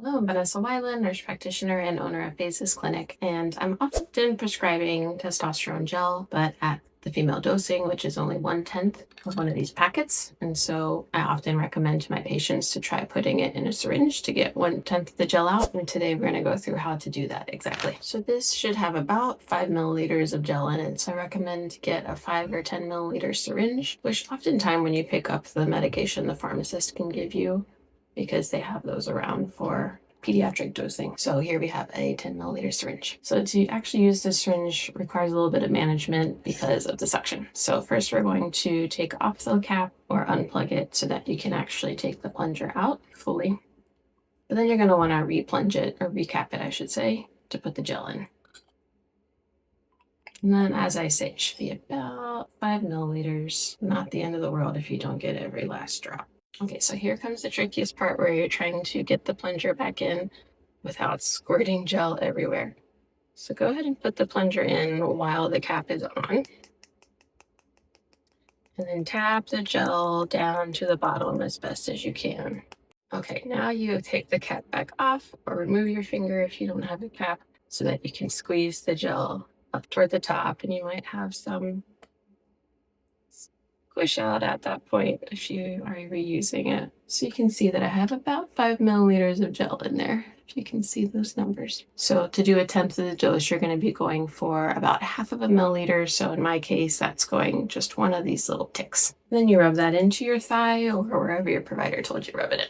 Hello, I'm Vanessa Weiland, nurse practitioner and owner of Basis Clinic, and I'm often prescribing testosterone gel, but at the female dosing, which is only 1/10 of one of these packets. And so I often recommend to my patients to try putting it in a syringe to get 1/10 of the gel out. And today we're going to go through how to do that exactly. So this should have about 5 milliliters of gel in it. So I recommend to get a 5 or 10 milliliter syringe, which oftentimes when you pick up the medication the pharmacist can give you, because they have those around for pediatric dosing. So here we have a 10 milliliter syringe. So to actually use this syringe requires a little bit of management because of the suction. So first we're going to take off the cap or unplug it so that you can actually take the plunger out fully. But then you're going to want to replunge it, or recap it, I should say, to put the gel in. And then, as I say, it should be about 5 milliliters. Not the end of the world if you don't get every last drop. Okay, so here comes the trickiest part where you're trying to get the plunger back in without squirting gel everywhere. So go ahead and put the plunger in while the cap is on. And then tap the gel down to the bottom as best as you can. Okay, now you take the cap back off, or remove your finger if you don't have a cap, so that you can squeeze the gel up toward the top, and you might have some squish out at that point if you are reusing it. So you can see that I have about 5 milliliters of gel in there, if you can see those numbers. So to do 1/10 of the dose, you're going to be going for about half of a milliliter. So in my case, that's going just one of these little ticks. Then you rub that into your thigh or wherever your provider told you to rub it in.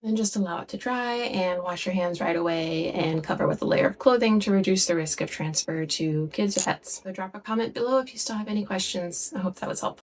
Then just allow it to dry and wash your hands right away and cover with a layer of clothing to reduce the risk of transfer to kids or pets. So drop a comment below if you still have any questions. I hope that was helpful.